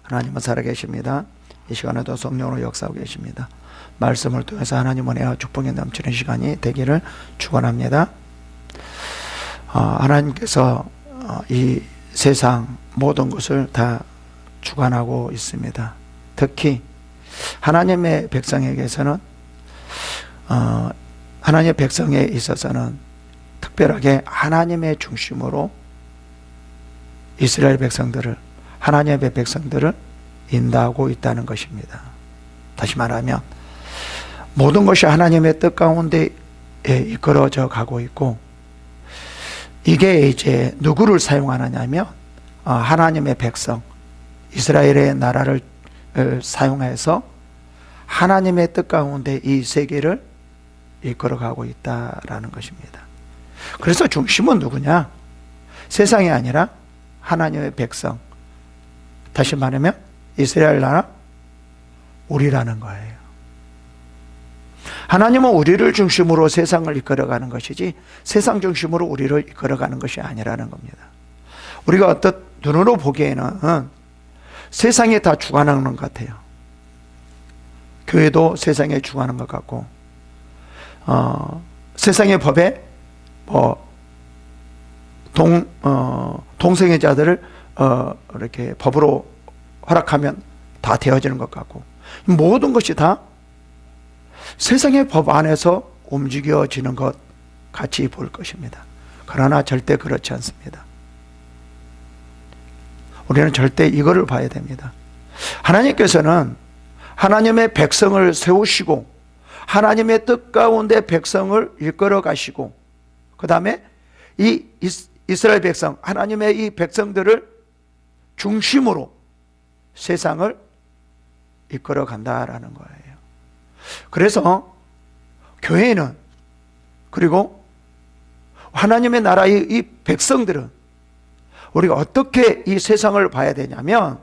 하나님은 살아계십니다. 이 시간에도 성령으로 역사하고 계십니다. 말씀을 통해서 하나님 은혜와 축복이 넘치는 시간이 되기를 축원합니다. 하나님께서 이 세상 모든 것을 다 주관하고 있습니다. 특히 하나님의 백성에게서는 하나님의 백성에 있어서는 특별하게 하나님의 중심으로 이스라엘 백성들을, 하나님의 백성들을 인도하고 있다는 것입니다. 다시 말하면 모든 것이 하나님의 뜻 가운데 이끌어져 가고 있고, 이게 이제 누구를 사용하느냐면 하나님의 백성, 이스라엘의 나라를 사용해서 하나님의 뜻 가운데 이 세계를 이끌어가고 있다라는 것입니다. 그래서 중심은 누구냐? 세상이 아니라 하나님의 백성, 다시 말하면 이스라엘 나라, 우리라는 거예요. 하나님은 우리를 중심으로 세상을 이끌어가는 것이지 세상 중심으로 우리를 이끌어가는 것이 아니라는 겁니다. 우리가 어떤 눈으로 보기에는 세상에 다 주관하는 것 같아요. 교회도 세상에 주관하는 것 같고, 세상의 법에 동성애자들을 이렇게 법으로 허락하면 다 되어지는 것 같고, 모든 것이 다 세상의 법 안에서 움직여지는 것 같이 볼 것입니다. 그러나 절대 그렇지 않습니다. 우리는 절대 이거를 봐야 됩니다. 하나님께서는 하나님의 백성을 세우시고 하나님의 뜻 가운데 백성을 이끌어 가시고, 그 다음에 이 이스라엘 백성, 하나님의 이 백성들을 중심으로 세상을 이끌어 간다라는 거예요. 그래서 교회는, 그리고 하나님의 나라의 이 백성들은 우리가 어떻게 이 세상을 봐야 되냐면,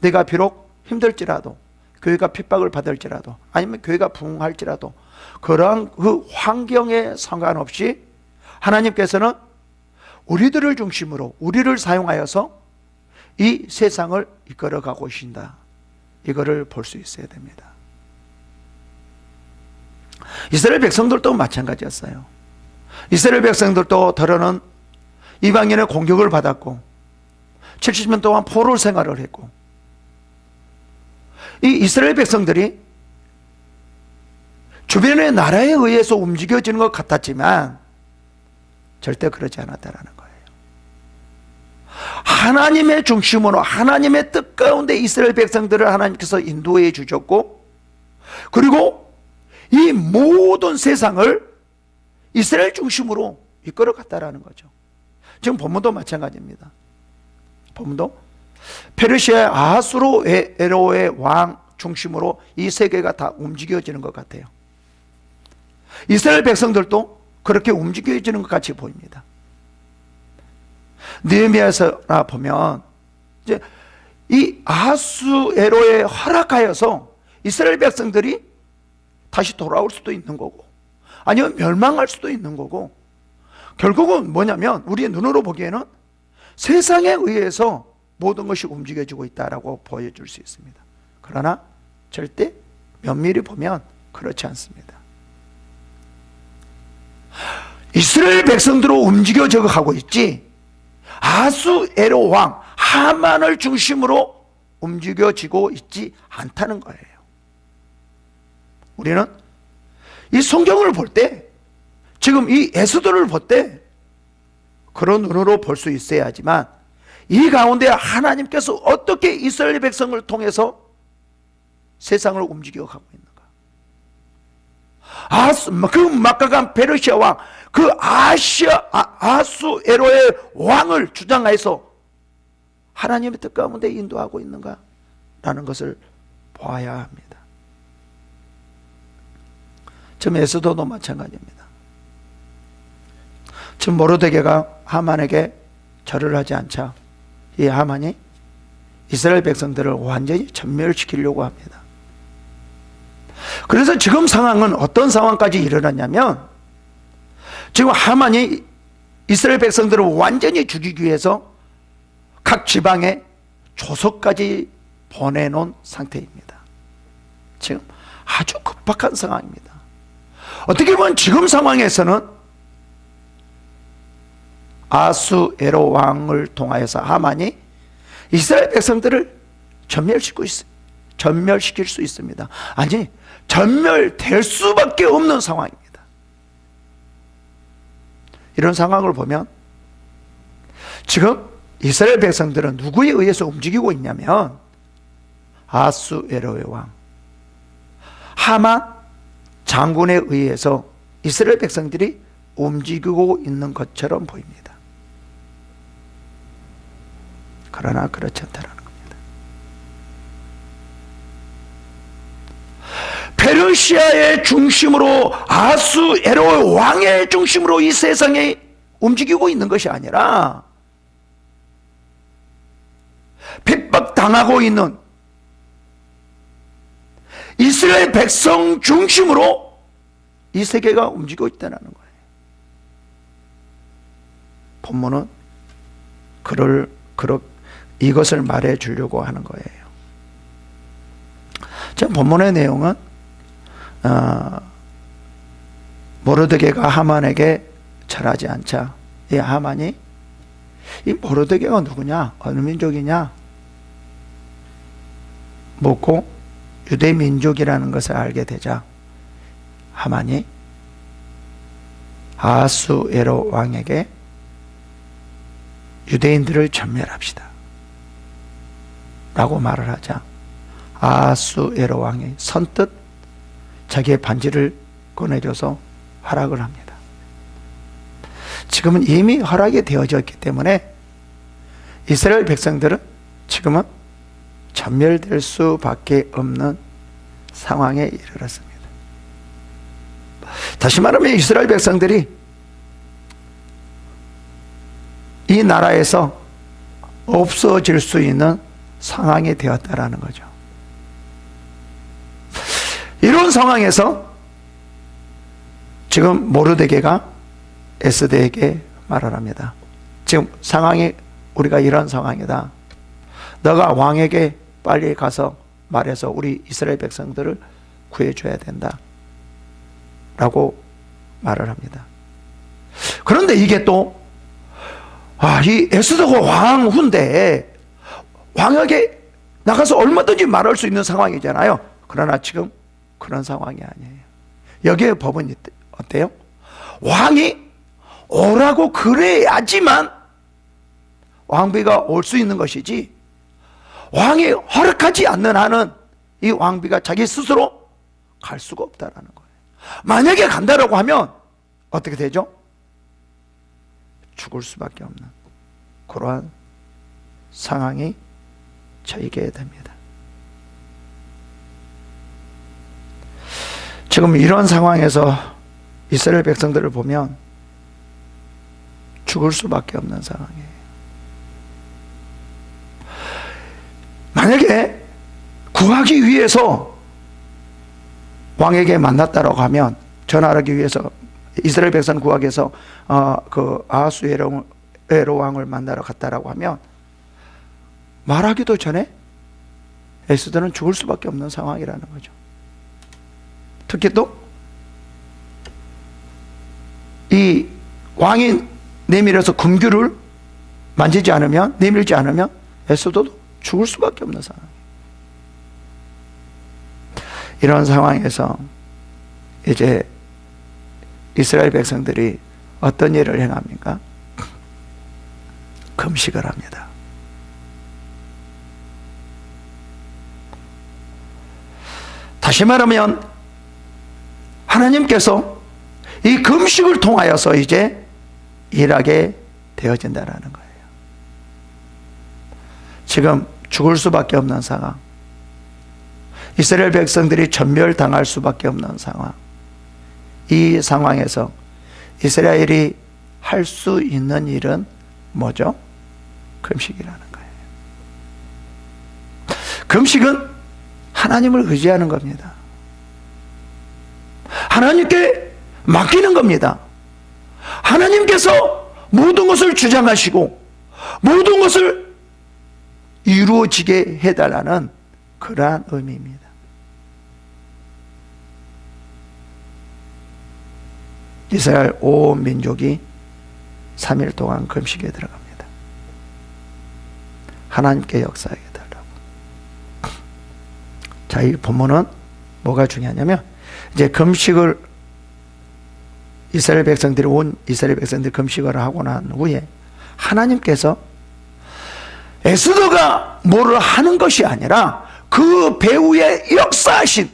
내가 비록 힘들지라도, 교회가 핍박을 받을지라도, 아니면 교회가 부흥할지라도, 그러한 그 환경에 상관없이 하나님께서는 우리들을 중심으로 우리를 사용하여서 이 세상을 이끌어가고 계신다, 이거를 볼 수 있어야 됩니다. 이스라엘 백성들도 마찬가지였어요. 이스라엘 백성들도 더러는 이방인의 공격을 받았고 70년 동안 포로 생활을 했고, 이 이스라엘 백성들이 주변의 나라에 의해서 움직여지는 것 같았지만 절대 그러지 않았다는 거예요. 하나님의 중심으로 하나님의 뜻 가운데 이스라엘 백성들을 하나님께서 인도해 주셨고, 그리고 이 모든 세상을 이스라엘 중심으로 이끌어 갔다라는 거죠. 지금 본문도 마찬가지입니다. 본문도 페르시아의 아하수에로의 왕 중심으로 이 세계가 다 움직여지는 것 같아요. 이스라엘 백성들도 그렇게 움직여지는 것 같이 보입니다. 느헤미야서나 보면 이제 이 아하수에로에 허락하여서 이스라엘 백성들이 다시 돌아올 수도 있는 거고, 아니면 멸망할 수도 있는 거고, 결국은 뭐냐면 우리의 눈으로 보기에는 세상에 의해서 모든 것이 움직여지고 있다라고 보여줄 수 있습니다. 그러나 절대 면밀히 보면 그렇지 않습니다. 이스라엘 백성들로 움직여져 가고 있지 아하수에로 왕 하만을 중심으로 움직여지고 있지 않다는 거예요. 우리는 이 성경을 볼 때, 지금 이 에스더를 볼 때 그런 눈으로 볼 수 있어야지만, 이 가운데 하나님께서 어떻게 이스라엘 백성을 통해서 세상을 움직여가고 있는가, 그 막강한 페르시아 왕, 그 아하수에로의 왕을 주장해서 하나님의 뜻 가운데 인도하고 있는가 라는 것을 봐야 합니다. 지금 에스더도 마찬가지입니다. 지금 모르드게가 하만에게 절을 하지 않자 이 하만이 이스라엘 백성들을 완전히 전멸시키려고 합니다. 그래서 지금 상황은 어떤 상황까지 일어났냐면, 지금 하만이 이스라엘 백성들을 완전히 죽이기 위해서 각 지방에 조서까지 보내놓은 상태입니다. 지금 아주 급박한 상황입니다. 어떻게 보면 지금 상황에서는 아수에로 왕을 통하여서 하만이 이스라엘 백성들을 전멸시킬 수 있습니다. 아니, 전멸될 수밖에 없는 상황입니다. 이런 상황을 보면 지금 이스라엘 백성들은 누구에 의해서 움직이고 있냐면 아수에로의 왕 하만 장군에 의해서 이스라엘 백성들이 움직이고 있는 것처럼 보입니다. 그러나 그렇지 않다는 겁니다. 페르시아의 중심으로 아수에로 왕의 중심으로 이 세상에 움직이고 있는 것이 아니라 핍박당하고 있는 이스라엘 백성 중심으로 이 세계가 움직이고 있다는 거예요. 본문은 이것을 말해 주려고 하는 거예요. 지금 본문의 내용은 모르드게가 하만에게 절하지 않자 이 하만이 이 모르드게가 누구냐, 어느 민족이냐 묻고 유대 민족이라는 것을 알게 되자 하만이 아수에로 왕에게 유대인들을 전멸합시다 라고 말을 하자 아수에로 왕이 선뜻 자기의 반지를 꺼내줘서 허락을 합니다. 지금은 이미 허락이 되어졌기 때문에 이스라엘 백성들은 지금은 전멸될 수밖에 없는 상황에 이르렀습니다. 다시 말하면 이스라엘 백성들이 이 나라에서 없어질 수 있는 상황이 되었다라는 거죠. 이런 상황에서 지금 모르드게가 에스더에게 말을 합니다. 지금 상황이 우리가 이런 상황이다. 너가 왕에게 빨리 가서 말해서 우리 이스라엘 백성들을 구해줘야 된다 라고 말을 합니다. 그런데 이게 또 이 에스더가 왕 후인데 왕에게 나가서 얼마든지 말할 수 있는 상황이잖아요. 그러나 지금 그런 상황이 아니에요. 여기에 법은 어때요? 왕이 오라고 그래야지만 왕비가 올 수 있는 것이지 왕이 허락하지 않는 한은 이 왕비가 자기 스스로 갈 수가 없다라는 거예요. 만약에 간다라고 하면 어떻게 되죠? 죽을 수밖에 없는 그러한 상황이 처하게 됩니다. 지금 이런 상황에서 이스라엘 백성들을 보면 죽을 수밖에 없는 상황이에요. 만약에 구하기 위해서 왕에게 만났다라고 하면, 전하기 위해서 이스라엘 백성 구하기 위해서 그 아하수에로 왕을 만나러 갔다라고 하면 말하기도 전에 에스더는 죽을 수밖에 없는 상황이라는 거죠. 특히 또 이 왕이 내밀어서 금규를 만지지 않으면, 내밀지 않으면 에스더도 죽을 수밖에 없는 상황. 이런 상황에서 이제 이스라엘 백성들이 어떤 일을 행합니까? 금식을 합니다. 다시 말하면 하나님께서 이 금식을 통하여서 이제 일하게 되어진다는 거예요. 지금 죽을 수밖에 없는 상황, 이스라엘 백성들이 전멸당할 수밖에 없는 상황, 이 상황에서 이스라엘이 할 수 있는 일은 뭐죠? 금식이라는 거예요. 금식은 하나님을 의지하는 겁니다. 하나님께 맡기는 겁니다. 하나님께서 모든 것을 주장하시고 모든 것을 이루어지게 해달라는 그러한 의미입니다. 이스라엘 온 민족이 3일 동안 금식에 들어갑니다. 하나님께 역사하게 달라고. 자, 이 본문은 뭐가 중요하냐면, 이제 금식을 이스라엘 백성들이 온 이스라엘 백성들이 금식을 하고 난 후에 하나님께서 에스더가 뭐를 하는 것이 아니라 그 배후에 역사하신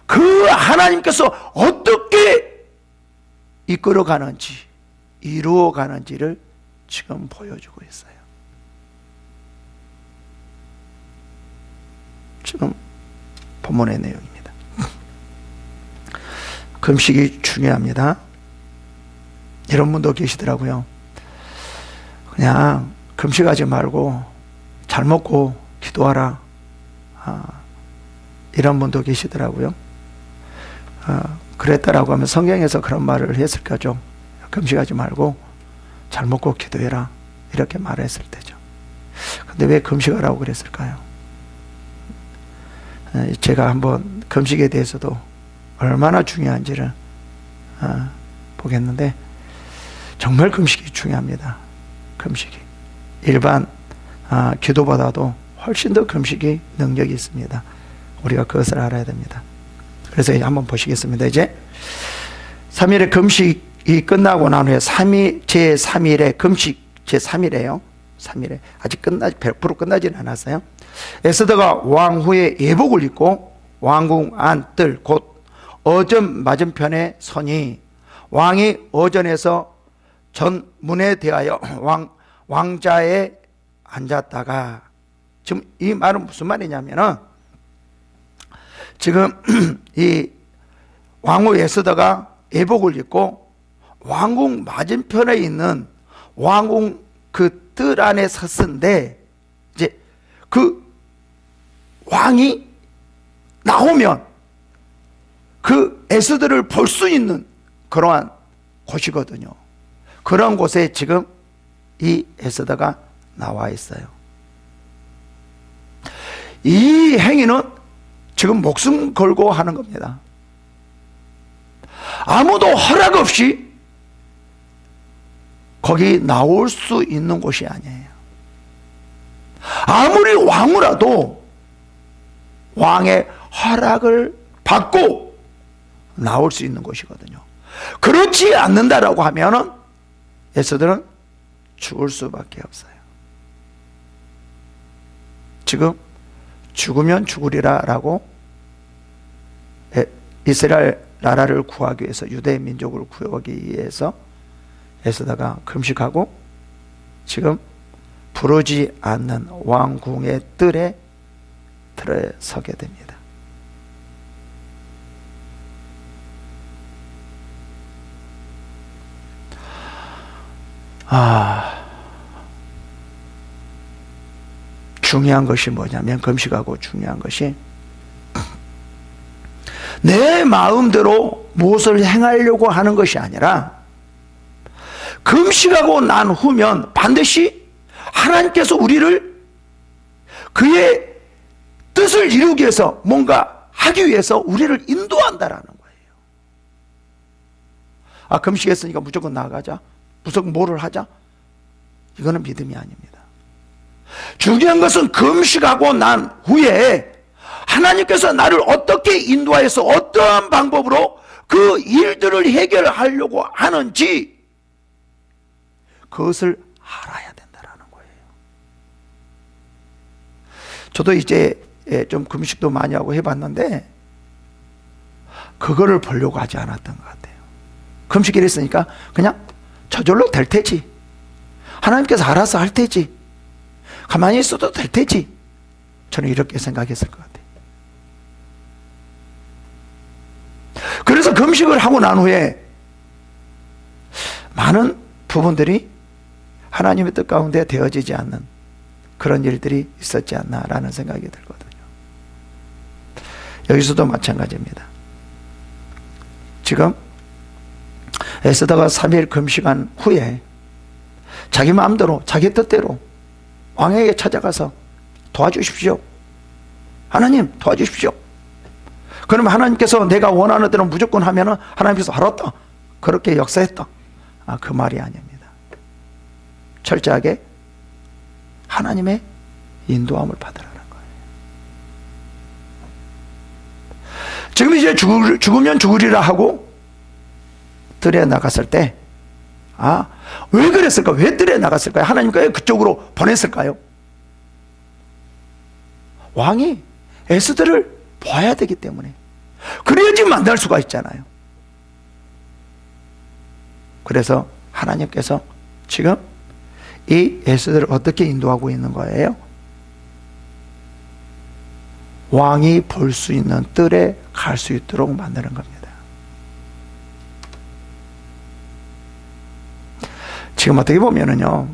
그 하나님께서 어떻게 이끌어가는지, 이루어가는지를 지금 보여주고 있어요. 지금 본문의 내용입니다. 금식이 중요합니다. 이런 분도 계시더라고요. 그냥 금식하지 말고 잘 먹고 기도하라. 이런 분도 계시더라고요. 그랬다라고 하면 성경에서 그런 말을 했을 거죠. 금식하지 말고 잘 먹고 기도해라. 이렇게 말했을 때죠. 근데 왜 금식하라고 그랬을까요? 제가 한번 금식에 대해서도 얼마나 중요한지를 보겠는데, 정말 금식이 중요합니다. 금식이 일반 기도보다도 훨씬 더 금식이 능력이 있습니다. 우리가 그것을 알아야 됩니다. 그래서 한번 보시겠습니다. 이제 3일의 금식이 끝나고 난 후에 제3일의 금식, 제3일이에요. 3일에 아직 100% 끝나지는 않았어요. 에스더가 왕 후에 예복을 입고 왕궁 안뜰 곧 어전 맞은편에 서니, 왕이 어전에서 전문에 대하여 왕자에 앉았다가, 지금 이 말은 무슨 말이냐면은, 지금 이 왕후 에스더가 예복을 입고 왕궁 맞은편에 있는 왕궁 그 뜰 안에 섰는데, 이제 그 왕이 나오면 그 에스더를 볼 수 있는 그러한 곳이거든요. 그런 곳에 지금 이 에스더가 나와 있어요. 이 행위는 지금 목숨 걸고 하는 겁니다. 아무도 허락 없이 거기 나올 수 있는 곳이 아니에요. 아무리 왕후라도 왕의 허락을 받고 나올 수 있는 곳이거든요. 그렇지 않는다라고 하면은 에스더는 죽을 수밖에 없어요. 지금 죽으면 죽으리라 라고 이스라엘 나라를 구하기 위해서, 유대 민족을 구하기 위해서 에스더가 금식하고 지금 부르지 않는 왕궁의 뜰에 들어서게 됩니다. 중요한 것이 뭐냐면, 금식하고 중요한 것이 내 마음대로 무엇을 행하려고 하는 것이 아니라, 금식하고 난 후면 반드시 하나님께서 우리를 그의 뜻을 이루기 위해서, 뭔가 하기 위해서 우리를 인도한다라는 거예요. 금식했으니까 무조건 나가자, 무조건 뭐를 하자, 이거는 믿음이 아닙니다. 중요한 것은 금식하고 난 후에 하나님께서 나를 어떻게 인도하여서 어떠한 방법으로 그 일들을 해결하려고 하는지, 그것을 알아야 된다는 거예요. 저도 이제 좀 금식도 많이 하고 해봤는데 그거를 보려고 하지 않았던 것 같아요. 금식을 했으니까 그냥 저절로 될 테지, 하나님께서 알아서 할 테지, 가만히 있어도 될 테지, 저는 이렇게 생각했을 것 같아요. 그래서 금식을 하고 난 후에 많은 부분들이 하나님의 뜻 가운데 되어지지 않는 그런 일들이 있었지 않나라는 생각이 들거든요. 여기서도 마찬가지입니다. 지금 에스더가 3일 금식한 후에 자기 마음대로, 자기 뜻대로 왕에게 찾아가서 도와주십시오, 하나님 도와주십시오. 그러면 하나님께서 내가 원하는 대로 무조건 하면은 하나님께서 알았다, 그렇게 역사했다, 그 말이 아닙니다. 철저하게 하나님의 인도함을 받으라는 거예요. 지금 이제 죽으면 죽으리라 하고 들에 나갔을 때, 왜 그랬을까? 왜 들에 나갔을까요? 하나님께서 왜 그쪽으로 보냈을까요? 왕이 에스더를 봐야 되기 때문에, 그래야지 만날 수가 있잖아요. 그래서 하나님께서 지금 이 에스더를 어떻게 인도하고 있는 거예요? 왕이 볼 수 있는 뜰에 갈 수 있도록 만드는 겁니다. 지금 어떻게 보면은요,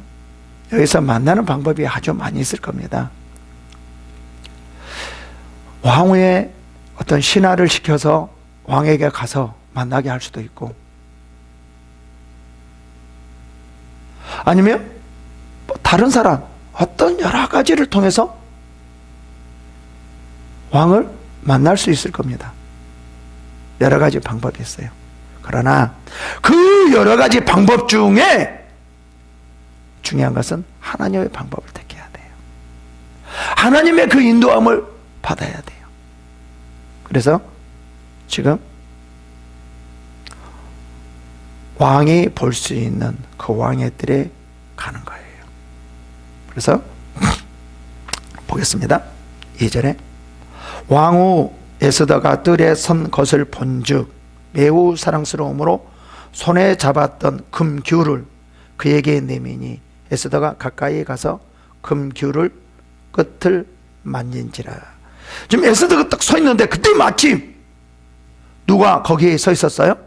여기서 만나는 방법이 아주 많이 있을 겁니다. 왕후의 어떤 신하를 시켜서 왕에게 가서 만나게 할 수도 있고, 아니면 다른 사람, 어떤 여러 가지를 통해서 왕을 만날 수 있을 겁니다. 여러 가지 방법이 있어요. 그러나 그 여러 가지 방법 중에 중요한 것은 하나님의 방법을 택해야 돼요. 하나님의 그 인도함을 받아야 돼요. 그래서 지금 왕이 볼 수 있는 그 왕의 뜰에 가는 거예요. 그래서 보겠습니다. 2절에 왕후 에스더가 뜰에 선 것을 본즉 매우 사랑스러움으로 손에 잡았던 금귤을 그에게 내미니 에스더가 가까이 가서 금귤을 끝을 만진지라. 지금 에스더가 딱 서 있는데 그때 마침 누가 거기에 서 있었어요?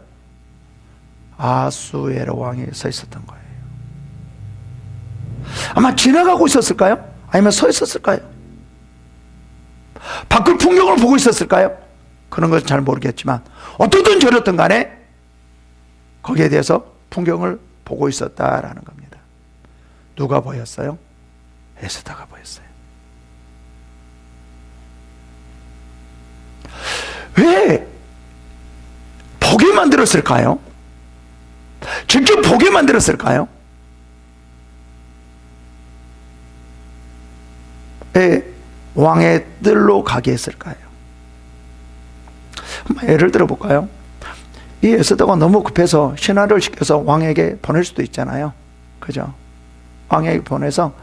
아수에로 왕이 서 있었던 거예요. 아마 지나가고 있었을까요? 아니면 서 있었을까요? 밖을 풍경을 보고 있었을까요? 그런 것은 잘 모르겠지만 어떻든 저렇든 간에 거기에 대해서 풍경을 보고 있었다라는 겁니다. 누가 보였어요? 에스더가 보였어요. 왜 보게 만들었을까요? 직접 보게 만들었을까요? 왜 왕의 뜰로 가게 했을까요? 예를 들어 볼까요? 이 에스더가 너무 급해서 신하를 시켜서 왕에게 보낼 수도 있잖아요. 그죠? 왕에게 보내서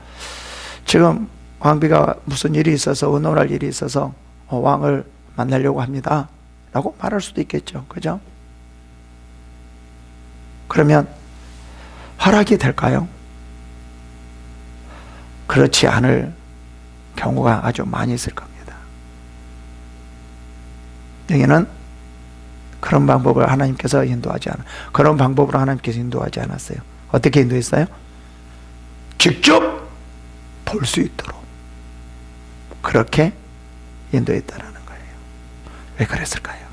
지금 왕비가 무슨 일이 있어서 의논할 일이 있어서 왕을 만나려고 합니다 라고 말할 수도 있겠죠. 그죠? 그러면 허락이 될까요? 그렇지 않을 경우가 아주 많이 있을 겁니다. 여기는 그런 방법을 하나님께서 인도하지 않아, 그런 방법으로 하나님께서 인도하지 않았어요. 어떻게 인도했어요? 직접 볼 수 있도록 그렇게 인도했다라는 거예요. 왜 그랬을까요?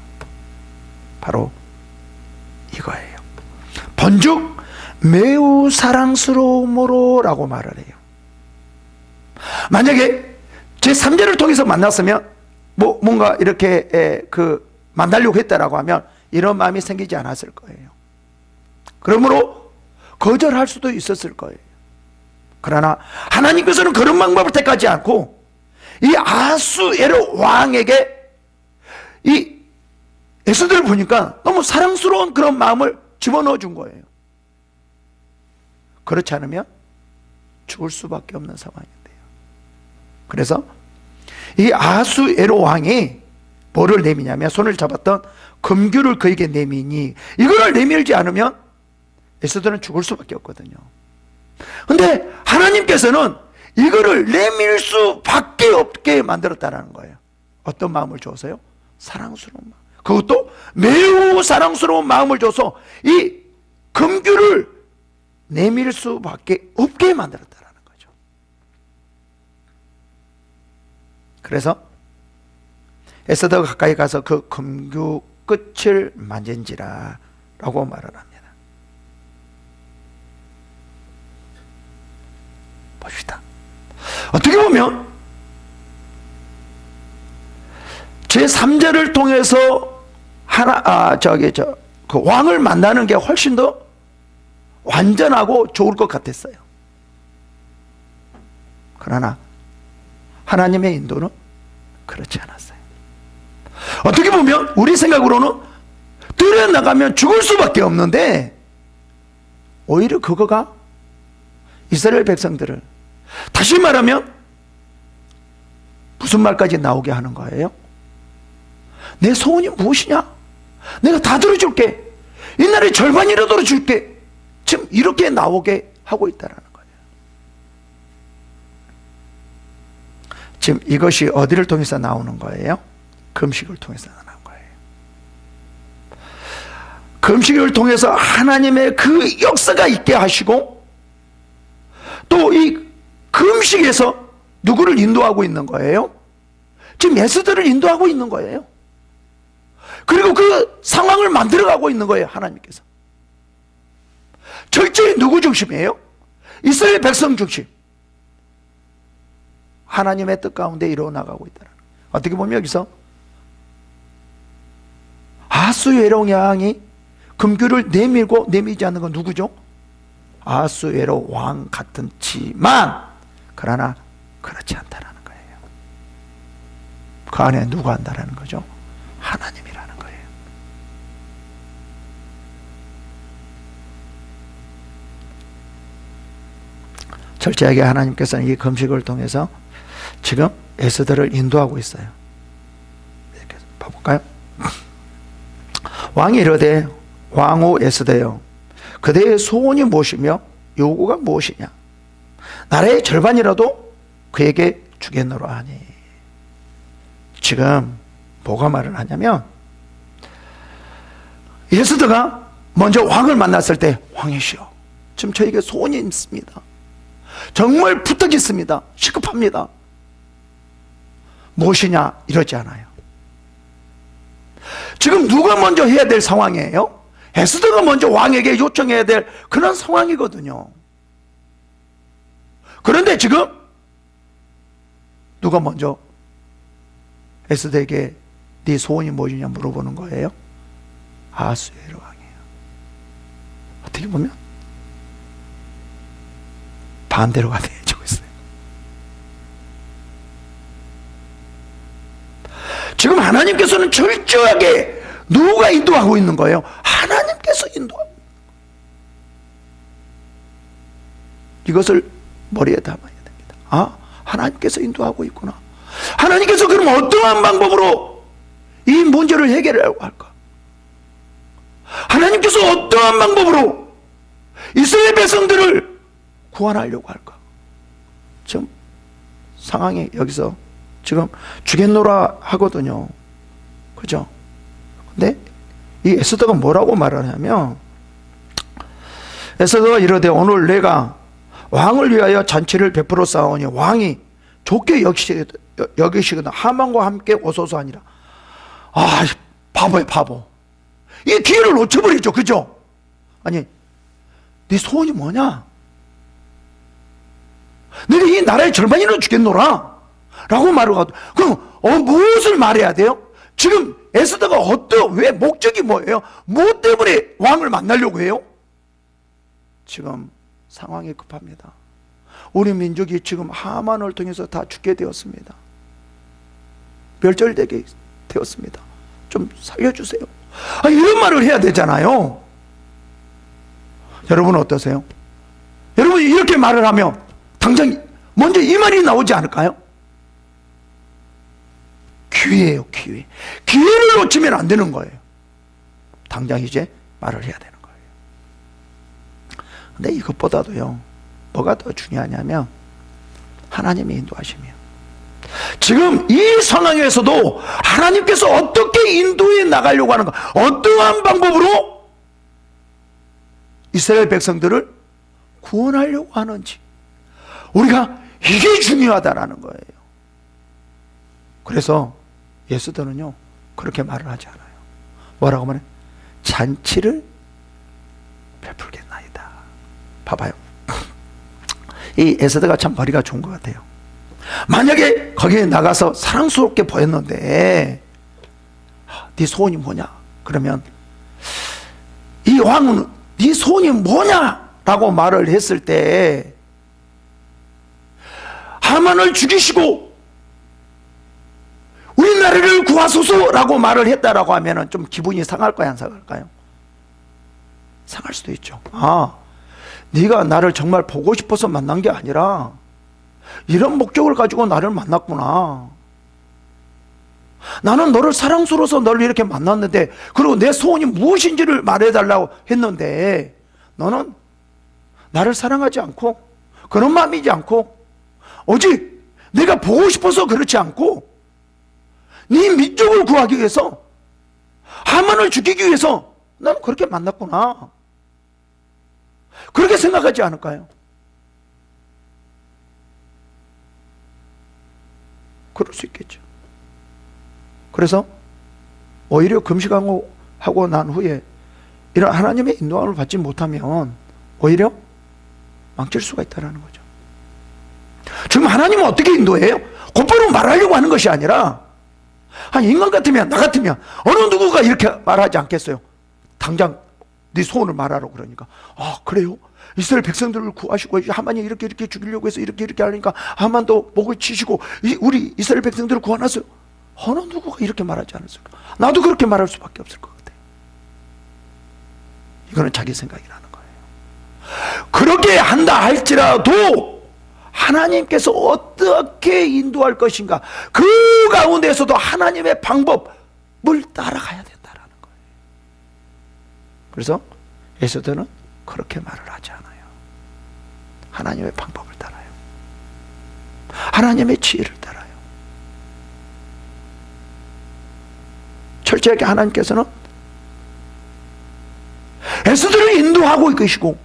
바로 이거예요. 본즉 매우 사랑스러움으로 라고 말을 해요. 만약에 제3자를 통해서 만났으면 뭔가 이렇게 만나려고 했다라고 하면 이런 마음이 생기지 않았을 거예요. 그러므로 거절할 수도 있었을 거예요. 그러나 하나님께서는 그런 방법을 택하지 않고 이 아수에로 왕에게 이 에스더를 보니까 너무 사랑스러운 그런 마음을 집어넣어 준 거예요. 그렇지 않으면 죽을 수밖에 없는 상황인데요. 그래서 이 아수에로 왕이 뭐를 내미냐면 손을 잡았던 금귤을 그에게 내미니, 이거를 내밀지 않으면 에스더는 죽을 수밖에 없거든요. 근데 하나님께서는 이거를 내밀 수밖에 없게 만들었다는 거예요. 어떤 마음을 줘서요? 사랑스러운 마음. 그것도 매우 사랑스러운 마음을 줘서 이 금귤을 내밀 수밖에 없게 만들었다는 거죠. 그래서 에스더가 가까이 가서 그 금규 끝을 만진지라 라고 말을 합니다. 봅시다. 어떻게 보면 제3자를 통해서 그 왕을 만나는 게 훨씬 더 완전하고 좋을 것 같았어요. 그러나 하나님의 인도는 그렇지 않았어요. 어떻게 보면 우리 생각으로는 들여나가면 죽을 수밖에 없는데, 오히려 그거가 이스라엘 백성들을, 다시 말하면 무슨 말까지 나오게 하는 거예요? 내 소원이 무엇이냐? 내가 다 들어줄게. 이날의 절반이라도 줄게. 지금 이렇게 나오게 하고 있다는 거예요. 지금 이것이 어디를 통해서 나오는 거예요? 금식을 통해서 나오는 거예요. 금식을 통해서 하나님의 그 역사가 있게 하시고, 또 이 금식에서 누구를 인도하고 있는 거예요? 지금 에스더를 인도하고 있는 거예요. 그리고 그 상황을 만들어가고 있는 거예요, 하나님께서. 철저히 누구 중심이에요? 이스라엘 백성 중심. 하나님의 뜻 가운데 이루어나가고 있다는 거예요. 어떻게 보면 여기서 아하스웨로 왕이 금규를 내밀고 내미지 않는 건 누구죠? 아하스웨로 왕 같은지만, 그러나 그렇지 않다는 거예요. 그 안에 누가 한다는 거죠? 하나님이라는 거예요. 철저하게 하나님께서는 이 금식을 통해서 지금 에스더를 인도하고 있어요. 이렇게 봐볼까요? 왕이 이르되, 왕후 에스더여, 그대의 소원이 무엇이며 요구가 무엇이냐? 나라의 절반이라도 그에게 주겠노라 하니. 지금 뭐가 말을 하냐면, 에스더가 먼저 왕을 만났을 때, 왕이시여, 지금 저에게 소원이 있습니다. 정말 부탁이 있습니다. 시급합니다. 무엇이냐? 이러지 않아요. 지금 누가 먼저 해야 될 상황이에요? 에스더가 먼저 왕에게 요청해야 될 그런 상황이거든요. 그런데 지금 누가 먼저 에스더에게 네 소원이 무엇이냐 물어보는 거예요? 아하스웨로 왕이에요. 어떻게 보면 반대로가 되어지고 있어요. 지금 하나님께서는 철저하게 누가 인도하고 있는 거예요? 하나님께서 인도하고. 이것을 머리에 담아야 됩니다. 아, 하나님께서 인도하고 있구나. 하나님께서 그럼 어떠한 방법으로 이 문제를 해결하려고 할까? 하나님께서 어떠한 방법으로 이스라엘 백성들을 구원하려고 할까? 지금 상황이 여기서 지금 주겠노라 하거든요. 그죠? 근데 이 에스더가 뭐라고 말하냐면, 에스더가 이르되, 오늘 내가 왕을 위하여 잔치를 베풀어 싸우니 왕이 좋게 여기시거든 하만과 함께 오소서 하니라. 아, 바보야, 바보. 이 기회를 놓쳐버리죠. 그죠? 아니, 네 소원이 뭐냐? 너네 이 나라의 절반이나 주겠노라 라고 말을 하고, 그럼 무엇을 말해야 돼요? 지금 에스더가 왜 목적이 뭐예요? 뭐 때문에 왕을 만나려고 해요? 지금 상황이 급합니다. 우리 민족이 지금 하만을 통해서 다 죽게 되었습니다. 멸절되게 되었습니다. 좀 살려주세요. 이런 말을 해야 되잖아요. 여러분 어떠세요? 여러분이 이렇게 말을 하면 당장 먼저 이 말이 나오지 않을까요? 기회예요, 기회. 기회를 놓치면 안 되는 거예요. 당장 이제 말을 해야 되는 거예요. 근데 이것보다도요, 뭐가 더 중요하냐면 하나님의 인도하심이에요. 지금 이 상황에서도 하나님께서 어떻게 인도해 나가려고 하는가, 어떠한 방법으로 이스라엘 백성들을 구원하려고 하는지, 우리가 이게 중요하다라는 거예요. 그래서 에스더는요 그렇게 말을 하지 않아요. 뭐라고 말해? 잔치를 베풀겠나이다. 봐봐요. 이 에스더가 참 머리가 좋은 것 같아요. 만약에 거기에 나가서 사랑스럽게 보였는데 네 소원이 뭐냐? 그러면 이 왕은 네 소원이 뭐냐? 라고 말을 했을 때 하만을 죽이시고 우리나라를 구하소서라고 말을 했다라고 하면 좀 기분이 상할까요? 안 상할까요? 상할 수도 있죠. 아, 네가 나를 정말 보고 싶어서 만난 게 아니라 이런 목적을 가지고 나를 만났구나. 나는 너를 사랑스러워서 너를 이렇게 만났는데, 그리고 내 소원이 무엇인지를 말해달라고 했는데 너는 나를 사랑하지 않고 그런 마음이지 않고 오직 내가 보고 싶어서 그렇지 않고 네 민족을 구하기 위해서, 하만을 죽이기 위해서 나는 그렇게 만났구나. 그렇게 생각하지 않을까요? 그럴 수 있겠죠. 그래서 오히려 금식하고 난 후에 이런 하나님의 인도함을 받지 못하면 오히려 망칠 수가 있다는 거죠. 지금 하나님은 어떻게 인도해요? 곧바로 말하려고 하는 것이 아니라, 아니 인간 같으면, 나 같으면 어느 누구가 이렇게 말하지 않겠어요? 당장 네 소원을 말하라고 그러니까, 아 그래요? 이스라엘 백성들을 구하시고 하만이 이렇게 죽이려고 해서 이렇게 하니까 하만도 목을 치시고 우리 이스라엘 백성들을 구원하세요. 어느 누구가 이렇게 말하지 않았을까? 나도 그렇게 말할 수밖에 없을 것 같아요. 이거는 자기 생각이라는 거예요. 그렇게 한다 할지라도 하나님께서 어떻게 인도할 것인가, 그 가운데서도 하나님의 방법을 따라가야 된다는 거예요. 그래서 에스더는 그렇게 말을 하지 않아요. 하나님의 방법을 따라요. 하나님의 지혜를 따라요. 철저하게 하나님께서는 에스더를 인도하고 계시고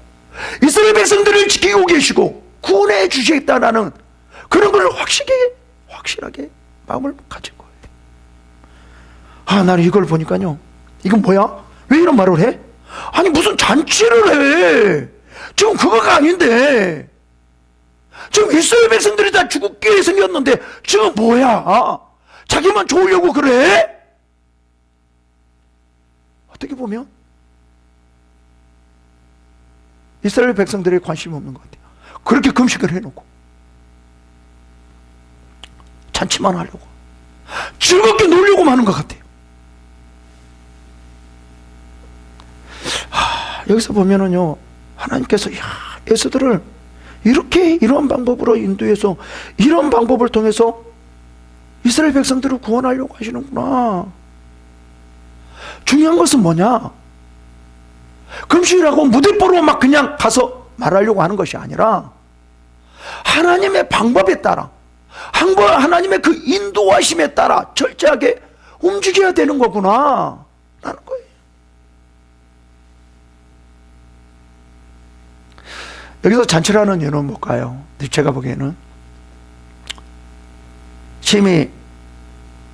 이스라엘 백성들을 지키고 계시고 구원해 주시겠다라는 그런 걸 확실하게 마음을 가진 거예요. 아, 나는 이걸 보니까요, 이건 뭐야? 왜 이런 말을 해? 아니 무슨 잔치를 해? 지금 그거가 아닌데, 지금 이스라엘 백성들이 다 죽게 생겼는데 지금 뭐야? 자기만 좋으려고 그래? 어떻게 보면 이스라엘 백성들에 관심이 없는 것 같아요. 그렇게 금식을 해놓고 잔치만 하려고 즐겁게 놀려고 하는 것 같아요. 여기서 보면은요, 하나님께서 에스더를 이러한 방법으로 인도해서, 이런 방법을 통해서 이스라엘 백성들을 구원하려고 하시는구나. 중요한 것은 뭐냐? 금식이라고 무대뽀로 막 그냥 가서 말하려고 하는 것이 아니라 하나님의 방법에 따라, 하나님의 그 인도하심에 따라 철저하게 움직여야 되는 거구나 라는 거예요. 여기서 잔치라는 이유는 뭘까요? 제가 보기에는 심히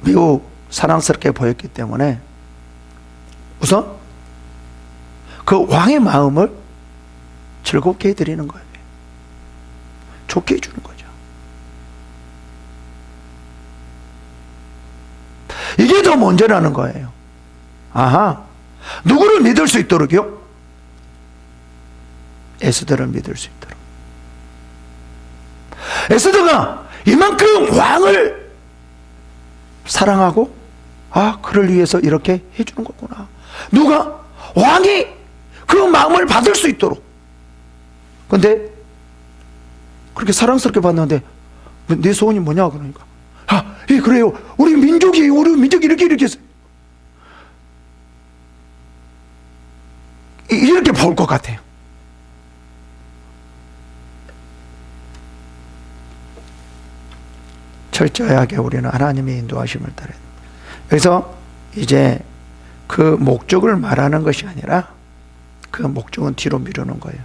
매우 사랑스럽게 보였기 때문에 우선 그 왕의 마음을 즐겁게 해드리는 거예요. 좋게 해주는 거죠. 이게 더 먼저라는 거예요. 아하, 누구를 믿을 수 있도록요? 에스더를 믿을 수 있도록. 에스더가 이만큼 왕을 사랑하고, 아, 그를 위해서 이렇게 해주는 거구나. 누가? 왕이 그 마음을 받을 수 있도록. 근데 그렇게 사랑스럽게 봤는데 내 소원이 뭐냐 그러니까, 아, 예, 그래요. 우리 민족이 이렇게 했어요. 이렇게 볼 것 같아요. 철저하게 우리는 하나님의 인도하심을 따라야 됩니다. 그래서 이제 그 목적을 말하는 것이 아니라 그 목적은 뒤로 미루는 거예요.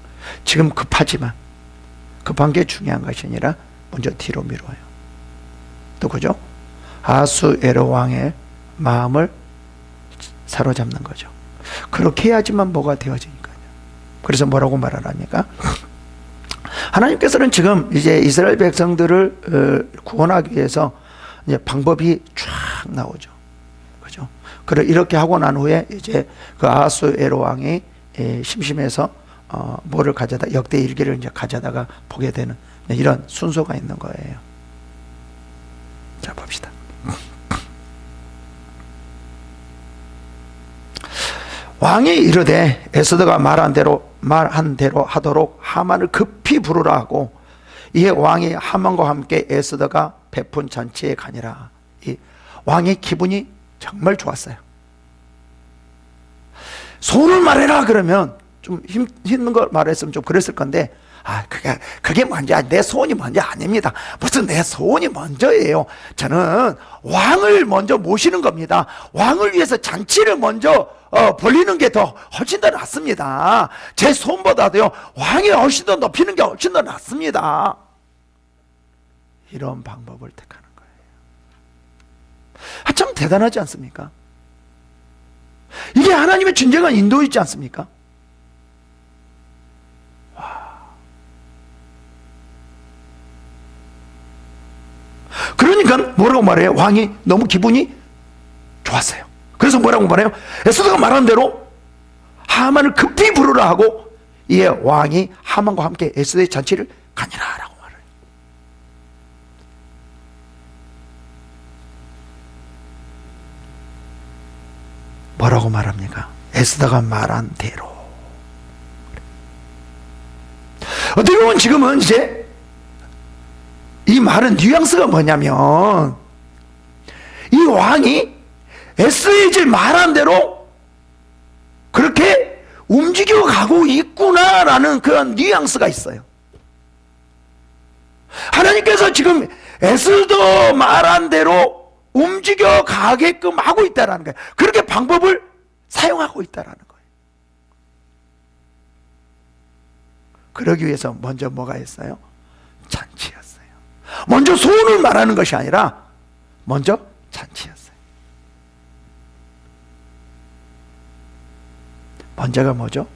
지금 급한 게 중요한 것이 아니라 먼저 뒤로 미뤄요. 누구죠? 아수에로 왕의 마음을 사로잡는 거죠. 그렇게 해야지만 뭐가 되어지니까요. 그래서 뭐라고 말하랍니까? 하나님께서는 지금 이제 이스라엘 백성들을 구원하기 위해서 이제 방법이 쫙 나오죠. 그죠? 그래 이렇게 하고 난 후에 이제 그 아하수에로 왕이 심심해서 뭐를 가져다 역대 일기를 이제 가져다가 보게 되는 이런 순서가 있는 거예요. 자 봅시다. 왕이 이르되 에스더가 말한 대로 하도록 하만을 급히 부르라 하고 이에 왕이 하만과 함께 에스더가 베푼 잔치에 가니라. 이 왕의 기분이 정말 좋았어요. 소원을 말해라 그러면 좀 힘든 걸 말했으면 좀 그랬을 건데 그게 먼저 내 소원이 먼저 아닙니다. 무슨 내 소원이 먼저예요. 저는 왕을 먼저 모시는 겁니다. 왕을 위해서 잔치를 먼저 벌리는 게 훨씬 더 낫습니다. 제 소원보다도요 왕이 훨씬 더 높이는 게 훨씬 더 낫습니다. 이런 방법을 택하는 거예요. 참 대단하지 않습니까? 이게 하나님의 진정한 인도이지 않습니까? 그러니까 뭐라고 말해요? 왕이 너무 기분이 좋았어요. 그래서 뭐라고 말해요? 에스더가 말한 대로 하만을 급히 부르라 하고 이에 왕이 하만과 함께 에스더의 잔치를 가니라 라고 말해요. 뭐라고 말합니까? 에스더가 말한 대로. 어떻게 보면 지금은 이제 이 말은 뉘앙스가 뭐냐면 이 왕이 에스더의 말한 대로 그렇게 움직여가고 있구나라는 그런 뉘앙스가 있어요. 하나님께서 지금 에스더 말한 대로 움직여가게끔 하고 있다는 거예요. 그렇게 방법을 사용하고 있다는 거예요. 그러기 위해서 먼저 뭐가 있어요? 잔치였어요. 먼저 소원을 말하는 것이 아니라 먼저 잔치였어요. 먼저가 뭐죠?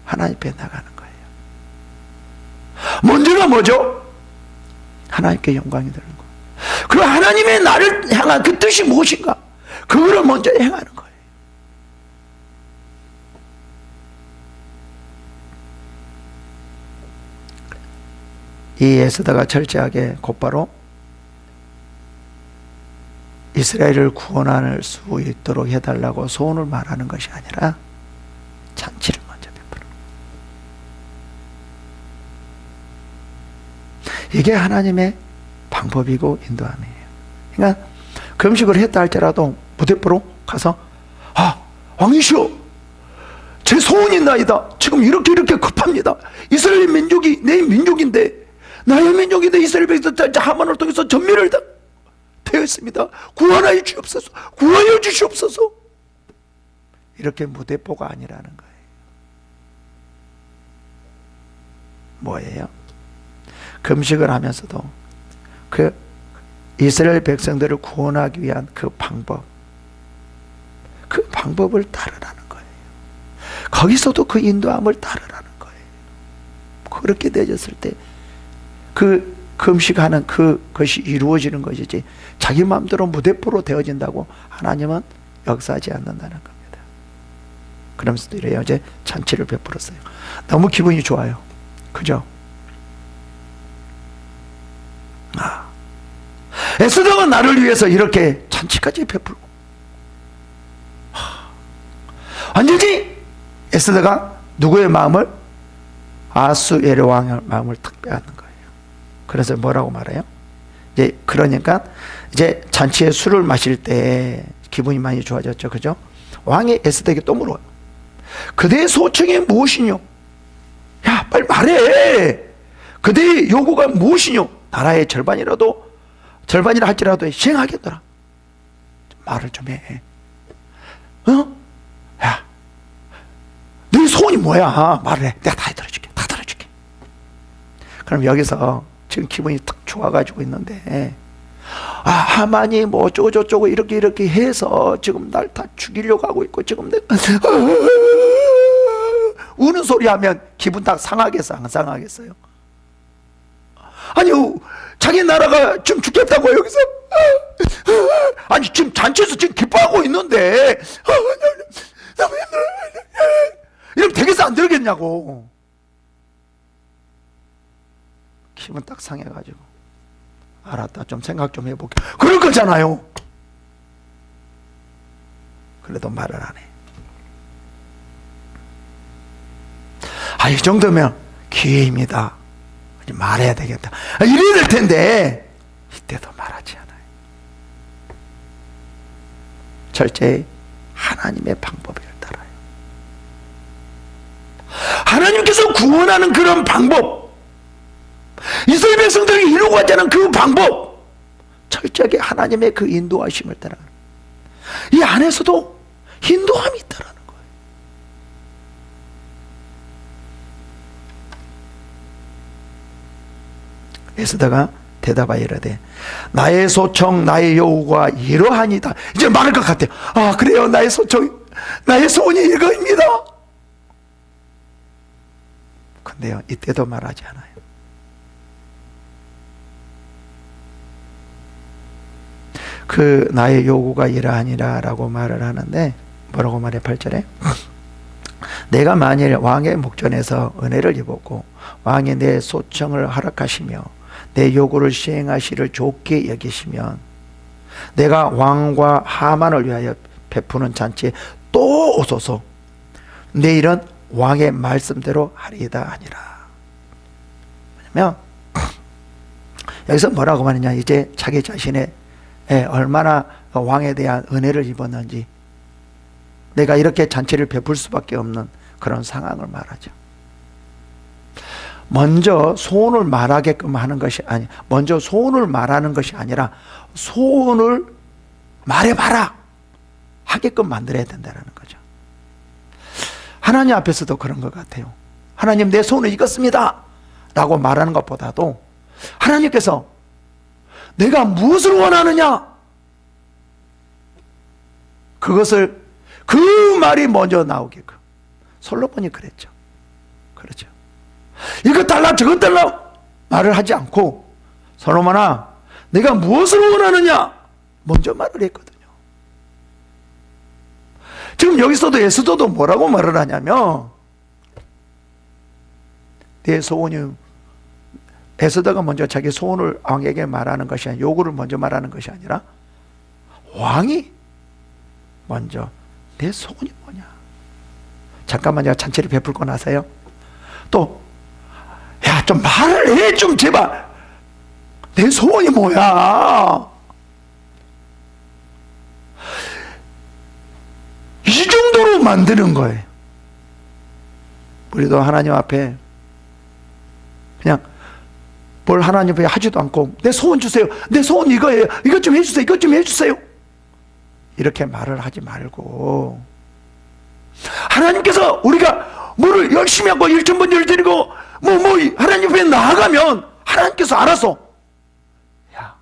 하나님 앞에 나가는 거예요. 먼저가 뭐죠? 하나님께 영광이 되는 거예요. 그리고 하나님의 나를 향한 그 뜻이 무엇인가? 그거를 먼저 행하는 거예요. 이 에스더가 철저하게 곧바로 이스라엘을 구원할 수 있도록 해달라고 소원을 말하는 것이 아니라 잔치를 먼저 베푸는 거예요. 이게 하나님의 방법이고 인도함이에요. 그러니까 금식을 했다 할지라도 무대포로 가서 왕이시여 제 소원이 나이다. 지금 이렇게 급합니다. 이스라엘 민족이 내 민족인데 나의 민족인데 이스라엘 백성들 하만을 통해서 전멸을 되어 있습니다. 구원하여 주옵소서. 구하여 주시옵소서. 이렇게 무대포가 아니라는 거예요. 뭐예요? 금식을 하면서도 그 이스라엘 백성들을 구원하기 위한 그 방법을 따르라는 거예요. 거기서도 그 인도함을 따르라는 거예요. 그렇게 되어졌을 때 그 금식하는 그것이 이루어지는 것이지 자기 마음대로 무대포로 되어진다고 하나님은 역사하지 않는다는 겁니다. 그러면서도 이래요. 이제 잔치를 베풀었어요. 너무 기분이 좋아요. 그죠? 에스더가 나를 위해서 이렇게 잔치까지 베풀고 완전히 에스더가 누구의 마음을? 아하수에로 왕의 마음을 탁 빼앗는 거예요. 그래서 뭐라고 말해요? 이제 그러니까 이제 잔치에 술을 마실 때 기분이 많이 좋아졌죠. 그죠? 왕이 에스더에게 또 물어요. 그대의 소청이 무엇이뇨? 야, 빨리 말해. 그대의 요구가 무엇이뇨? 나라의 절반이라 할지라도 시행하겠더라. 말을 좀 해. 야, 네 소원이 뭐야? 말을 해. 내가 다 들어줄게. 그럼 여기서 지금 기분이 탁 좋아가지고 있는데 하만이 뭐 어쩌고저쩌고 이렇게 해서 지금 날 다 죽이려고 하고 있고 지금 내가 우는 소리 하면 기분 딱 상하겠어? 안 상하겠어요? 아니요, 자기 나라가 좀 죽겠다고 여기서 아니 지금 잔치에서 지금 기뻐하고 있는데 이러면 되겠어 안 되겠냐고. 기분 딱 상해가지고 알았다 좀 생각 좀 해볼게 그럴 거잖아요. 그래도 말을 안 해. 이 정도면 기회입니다. 말해야 되겠다. 이래야 될 텐데 이때도 말하지 않아요. 철저히 하나님의 방법을 따라요. 하나님께서 구원하는 그런 방법, 이스라엘 백성들이 이루고 가자는 그 방법, 철저하게 하나님의 그 인도하심을 따라가는, 이 안에서도 인도함이 있다라는 거예요. 에스더가 대답하여 이르되 나의 소청 나의 요구가 이러하니이다. 이제 말할 것 같아요. 그래요, 나의 소청 나의 소원이 이거입니다. 근데요 이때도 말하지 않아요. 그 나의 요구가 이러하니라 라고 말을 하는데 뭐라고 말해? 8절에 내가 만일 왕의 목전에서 은혜를 입었고 왕이 내 소청을 허락하시며 내 요구를 시행하시를 좋게 여기시면 내가 왕과 하만을 위하여 베푸는 잔치에 또 오소서. 내일은 왕의 말씀대로 하리이다 하니라. 왜냐면 여기서 뭐라고 말하냐, 이제 자기 자신의 얼마나 왕에 대한 은혜를 입었는지, 내가 이렇게 잔치를 베풀 수밖에 없는 그런 상황을 말하죠. 먼저 소원을 말하게끔 하는 것이 아니, 먼저 소원을 말하는 것이 아니라 소원을 말해봐라 하게끔 만들어야 된다는 거죠. 하나님 앞에서도 그런 것 같아요. 하나님, 내 소원을 이겼습니다 라고 말하는 것보다도 하나님께서 내가 무엇을 원하느냐, 그것을, 그 말이 먼저 나오게끔. 솔로몬이 그랬죠. 그렇죠. 이것 달라 저것 달라 말을 하지 않고, 솔로몬아 내가 무엇을 원하느냐 먼저 말을 했거든요. 지금 여기서도 에스더도 뭐라고 말을 하냐면, 내 소원이, 에스더가 먼저 자기 소원을 왕에게 말하는 것이 아니라, 요구를 먼저 말하는 것이 아니라 왕이 먼저 내 소원이 뭐냐. 잠깐만 제가 잔치를 베풀고 나서요 또 야 좀 말을 해 좀 제발, 내 소원이 뭐야. 이 정도로 만드는 거예요. 우리도 하나님 앞에 그냥 뭘 하나님 앞에 하지도 않고 내 소원 주세요, 내 소원 이거예요, 이것 좀 해주세요, 이것 좀 해주세요, 이렇게 말을 하지 말고, 하나님께서 우리가 뭐를 열심히 하고 일천번제를 드리고 하나님 앞에 나아가면 하나님께서 알아서, 야,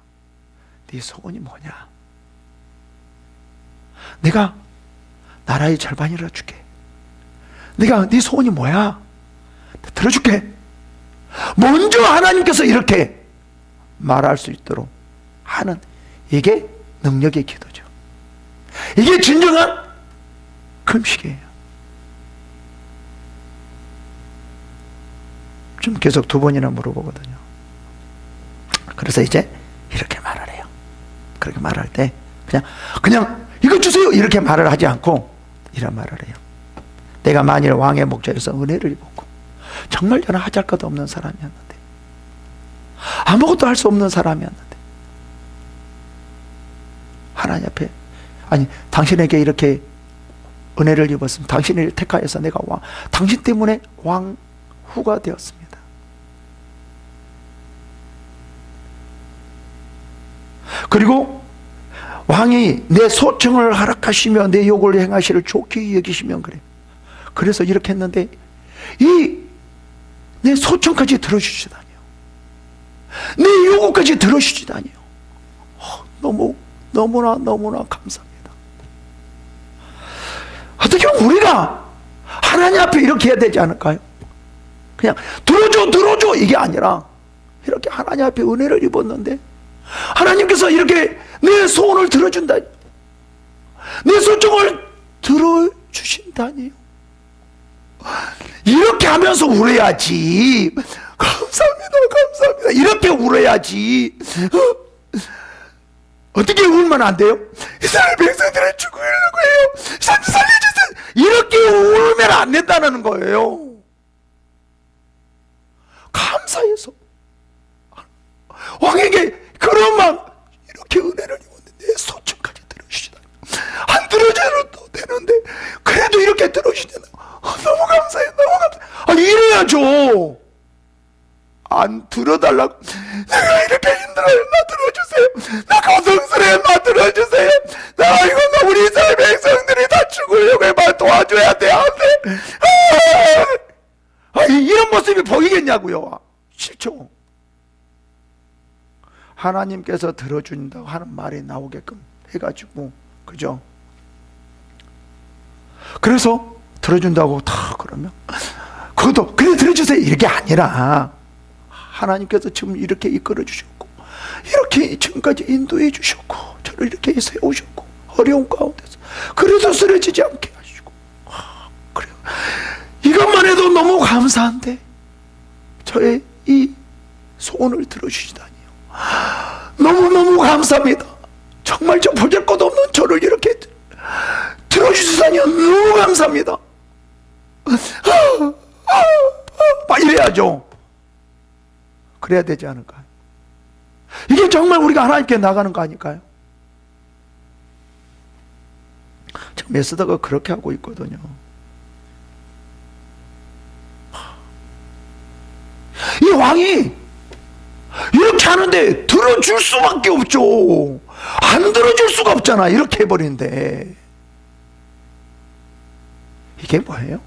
네 소원이 뭐냐, 내가 나라의 절반이라 줄게, 내가 네 소원이 뭐야 들어줄게. 먼저 하나님께서 이렇게 말할 수 있도록 하는, 이게 능력의 기도죠. 이게 진정한 금식이에요. 좀 계속 두 번이나 물어보거든요. 그래서 이제 이렇게 말을 해요. 그렇게 말할 때 그냥 이거 주세요 이렇게 말을 하지 않고 이런 말을 해요. 내가 만일 왕의 목전에서 은혜를 입었고, 정말 저는 하잘 것 없는 사람이었는데, 아무것도 할 수 없는 사람이었는데, 하나님 앞에, 아니 당신에게 이렇게 은혜를 입었으면 당신을 택하여서 내가 당신 때문에 왕후가 되었습니다. 그리고 왕이 내 소청을 허락하시며 내 요구를 행하시를 좋게 여기시면 그래. 그래서 이렇게 했는데 내 소청까지 들어주시다니요, 내 요구까지 들어주시다니요. 너무나 감사합니다. 어떻게 우리가 하나님 앞에 이렇게 해야 되지 않을까요? 그냥 들어줘 이게 아니라, 이렇게 하나님 앞에 은혜를 입었는데 하나님께서 이렇게 내 소원을 들어준다니, 내 소청을 들어주신다니요. 이렇게 하면서 울어야지. 감사합니다, 감사합니다, 이렇게 울어야지. 어떻게 울면 안 돼요? 이스라엘 백성들을 죽이려고 해요, 살려주세요, 이렇게 울면 안 된다는 거예요. 감사해서 왕에게 그런 마음, 이렇게 은혜를 입었는데 내 소청까지 들어주시다. 안 들어줘도 되는데 그래도 이렇게 들어주시잖아. 너무 감사해요, 너무 감사해요. 이래야죠. 안 들어달라고, 내가 이렇게 힘들어요, 나 들어주세요, 나 고통스러워요, 나 들어주세요, 나 이거 우리 이스라엘 백성들이 다 죽으려고 해, 말 도와줘야 돼, 안 돼. 이런 모습이 보이겠냐고요. 싫죠. 하나님께서 들어준다고 하는 말이 나오게끔 해가지고, 그죠? 그래서 들어준다고 다 그러면 그것도 그래 들어주세요 이렇게 아니라, 하나님께서 지금 이렇게 이끌어 주셨고, 이렇게 지금까지 인도해 주셨고, 저를 이렇게 세우셨고, 어려운 가운데서 그래도 쓰러지지 않게 하시고, 그래요. 이것만 해도 너무 감사한데 저의 이 소원을 들어주시다니요. 너무너무 감사합니다. 정말 저 보잘것 없는 저를 이렇게 들어주시다니요. 너무 감사합니다. 막 이래야죠. 그래야 되지 않을까요? 이게 정말 우리가 하나님께 나가는 거 아닐까요? 지금 에스더가 그렇게 하고 있거든요. 이 왕이 이렇게 하는데 들어줄 수밖에 없죠. 안 들어줄 수가 없잖아, 이렇게 해버리는데. 이게 뭐예요?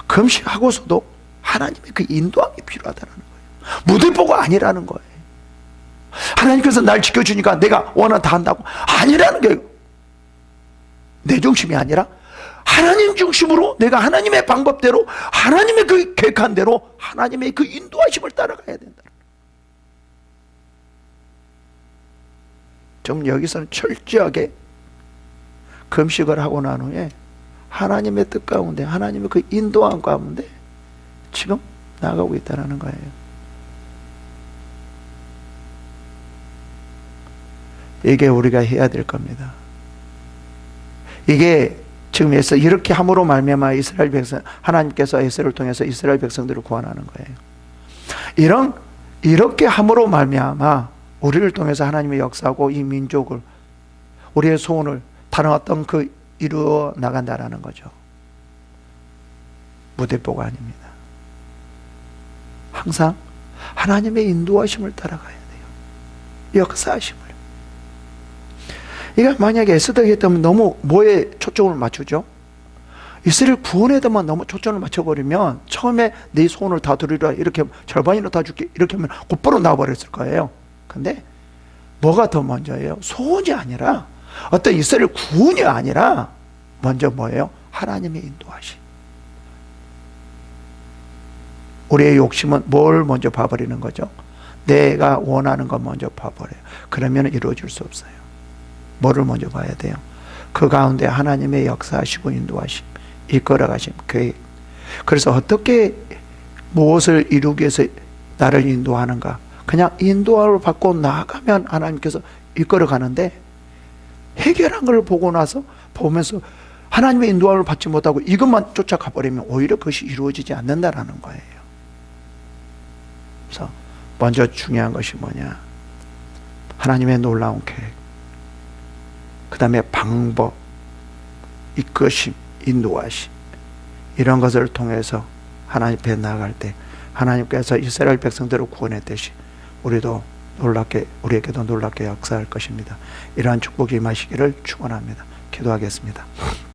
금식하고서도 하나님의 그 인도함이 필요하다는 거예요. 무대뽀가 아니라는 거예요. 하나님께서 날 지켜주니까 내가 원한 다 한다고 아니라는 거예요. 내 중심이 아니라 하나님 중심으로, 내가 하나님의 방법대로, 하나님의 그 계획한 대로 하나님의 그 인도하심을 따라가야 된다. 좀 여기서는 철저하게 금식을 하고 난 후에 하나님의 뜻 가운데, 하나님의 그 인도함 가운데 지금 나가고 있다는 거예요. 이게 우리가 해야 될 겁니다. 이게 지금 이렇게 함으로 말미암아 이스라엘 백성, 하나님께서 에스더를 통해서 이스라엘 백성들을 구원하는 거예요. 이렇게 함으로 말미암아 우리를 통해서 하나님의 역사하고 이 민족을, 우리의 소원을 다른 어떤 그 이루어 나간다라는 거죠. 무대뽀가 아닙니다. 항상 하나님의 인도하심을 따라가야 돼요. 역사하심을. 이게 만약에 에스더가 했다면 너무 뭐에 초점을 맞추죠? 이스라엘 구원에다만 너무 초점을 맞춰버리면 처음에 네 소원을 다 들으라, 이렇게 절반이나 다 줄게, 이렇게 하면 곧바로 나와버렸을 거예요. 근데 뭐가 더 먼저예요? 소원이 아니라, 어떤 이스라엘 구원이 아니라 먼저 뭐예요? 하나님의 인도하심. 우리의 욕심은 뭘 먼저 봐버리는 거죠? 내가 원하는 것 먼저 봐버려요. 그러면 이루어질 수 없어요. 뭐를 먼저 봐야 돼요? 그 가운데 하나님의 역사하시고 인도하심, 이끌어가심, 계획. 그래서 어떻게 무엇을 이루기 위해서 나를 인도하는가? 그냥 인도함을 받고 나아가면 하나님께서 이끌어가는데, 해결한 걸 보고 나서 보면서 하나님의 인도함을 받지 못하고 이것만 쫓아가 버리면 오히려 그것이 이루어지지 않는다라는 거예요. 그래서 먼저 중요한 것이 뭐냐? 하나님의 놀라운 계획, 그 다음에 방법, 이끄심, 인도하심, 이런 것을 통해서 하나님 앞에 나아갈 때 하나님께서 이스라엘 백성들을 구원했듯이 우리에게도 놀랍게 역사할 것입니다. 이러한 축복이 임하시기를 축원합니다. 기도하겠습니다.